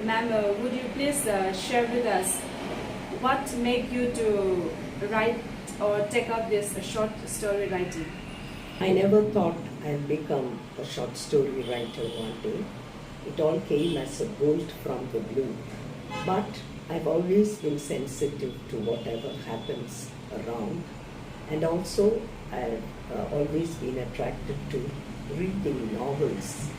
Ma'am, would you please share with us what made you to write or take up this short story writing? I never thought I'd become a short story writer one day. It all came as a bolt from the blue. But I've always been sensitive to whatever happens around. And also, I've always been attracted to reading novels.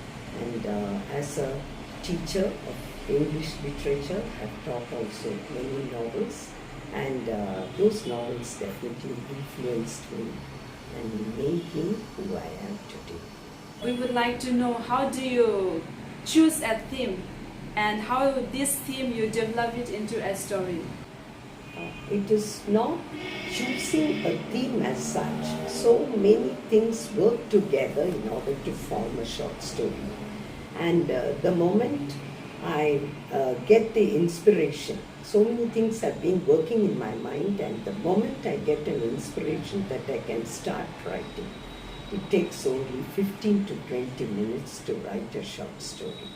And as a teacher of English literature, I've taught also many novels. And those novels definitely influenced me and made me who I am today. We would like to know, how do you choose a theme and how this theme you develop it into a story? It is not choosing a theme as such. So many things work together in order to form a short story. And the moment I get the inspiration, so many things have been working in my mind, and the moment I get an inspiration that I can start writing, it takes only 15 to 20 minutes to write a short story.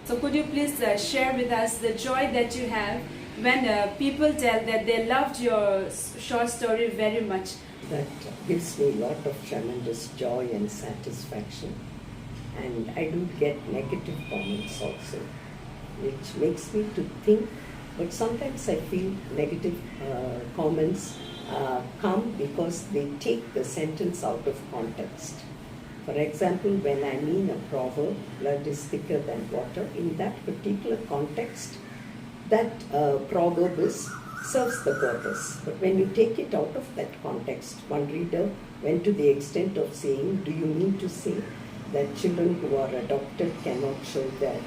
So could you please share with us the joy that you have when people tell that they loved your short story very much? That gives me a lot of tremendous joy and satisfaction. And I do get negative comments also, which makes me to think. But sometimes I feel negative comments come because they take the sentence out of context. For example, when I mean a proverb, blood is thicker than water, in that particular context, that proverb serves the purpose. But when you take it out of that context, one reader went to the extent of saying, do you mean to say that children who are adopted cannot show their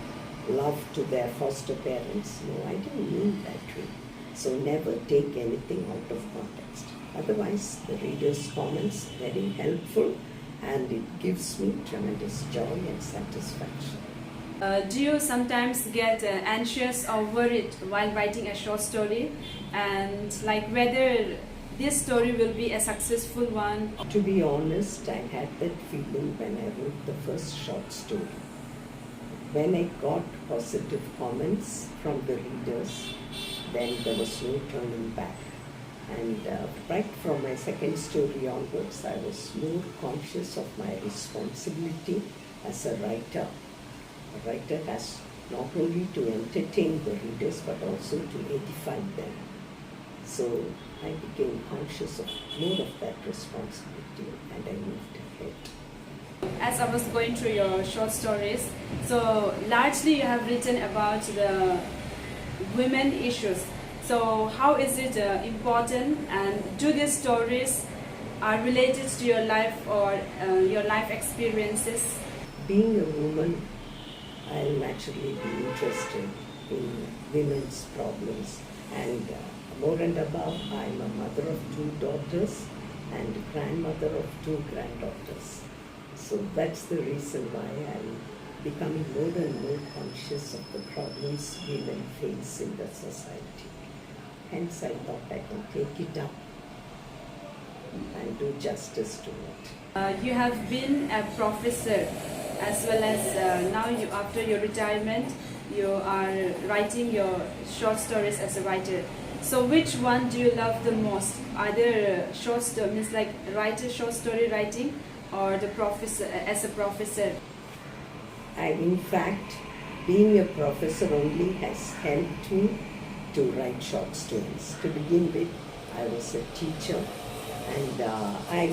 love to their foster parents? No, I don't mean that way. So never take anything out of context. Otherwise, the reader's comments very helpful, and it gives me tremendous joy and satisfaction. Do you sometimes get anxious or worried while writing a short story, and like whether this story will be a successful one? To be honest, I had that feeling when I wrote the first short story. When I got positive comments from the readers, then there was no turning back. And right from my second story onwards, I was more conscious of my responsibility as a writer. A writer has not only to entertain the readers, but also to edify them. So I became conscious of more of that responsibility, and I moved ahead. As I was going through your short stories, so largely you have written about the women issues. So how is it important, and do these stories are related to your life or your life experiences? Being a woman, I'll naturally be interested in women's problems, and more and above, I'm a mother of 2 daughters and grandmother of 2 granddaughters. So that's the reason why I'm becoming more and more conscious of the problems women face in the society. Hence, I thought I can take it up and do justice to it. You have been a professor, as well as now after your retirement, you are writing your short stories as a writer. So which one do you love the most? Either short story, means like writer short story writing, or the professor as a professor? In fact, being a professor only has helped me to write short stories. To begin with, I was a teacher, and I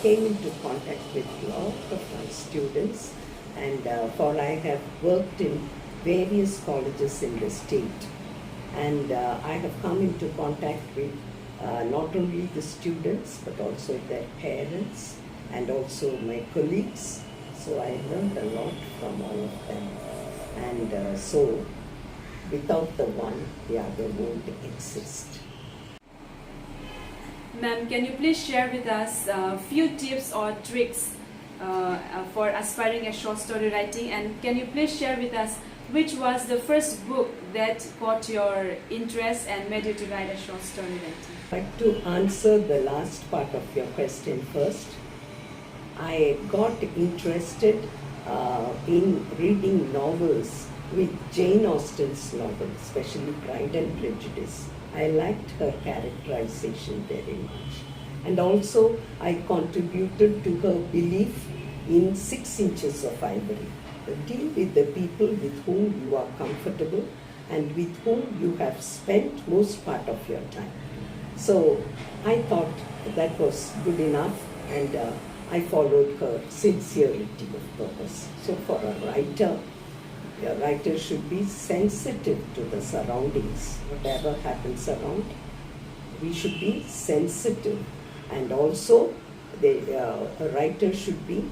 came into contact with a lot of my students, and for I have worked in various colleges in the state, and I have come into contact with not only the students but also their parents and also my colleagues. So I learned a lot from all of them, and so without the one, the other won't exist. Ma'am, can you please share with us a few tips or tricks for aspiring a short story writing, and can you please share with us which was the first book that caught your interest and made you to write a short story writing? I'd like to answer the last part of your question first. I got interested in reading novels with Jane Austen's novel, especially Pride and Prejudice. I liked her characterization very much. And also, I contributed to her belief in 6 inches of ivory. Deal with the people with whom you are comfortable and with whom you have spent most part of your time. So I thought that was good enough, and I followed her sincerity of purpose. So for a writer should be sensitive to the surroundings, whatever happens around. We should be sensitive, and also a writer should be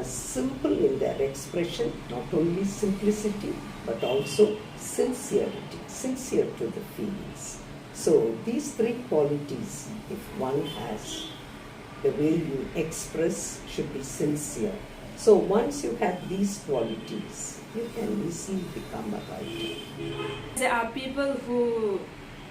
simple in their expression, not only simplicity but also sincerity, sincere to the feelings. So these 3 qualities, if one has, the way you express should be sincere. So once you have these qualities, you can easily become a writer. There are people who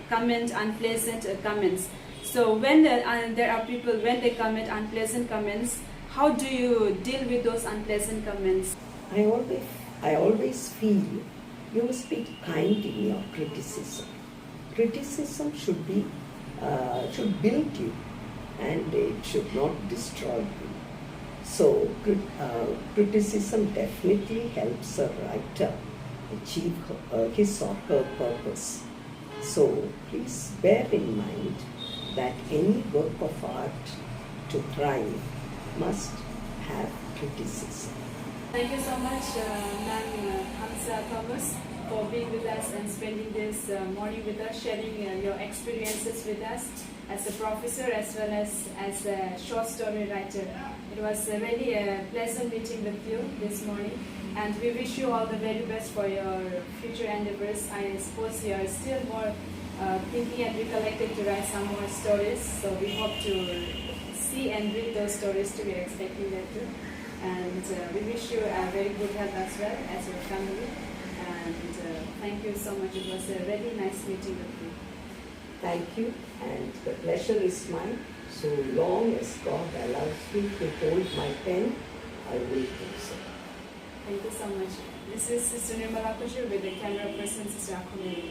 comment unpleasant comments. So when there are people, when they comment unpleasant comments, how do you deal with those unpleasant comments? I always feel you must be kind in your criticism. Criticism should build you, and it should not destroy you. So criticism definitely helps a writer achieve his or her purpose. So please bear in mind that any work of art to thrive must have criticism. Thank you so much, Ma'am Hamsa Thomas, for being with us and spending this morning with us, sharing your experiences with us as a professor as well as a short story writer. It was really a pleasant meeting with you this morning, and we wish you all the very best for your future endeavors. I suppose you are still more thinking and recollecting to write some more stories, so we hope to see and read those stories too. We are expecting that too. And we wish you a very good health as well as your family. And thank you so much. It was a really nice meeting with you. Thank you, and the pleasure is mine. So long as God allows me to hold my pen, I will do so. Thank you so much. This is Sister Nirmala Kushur with the camera person, Sister Akhuneri.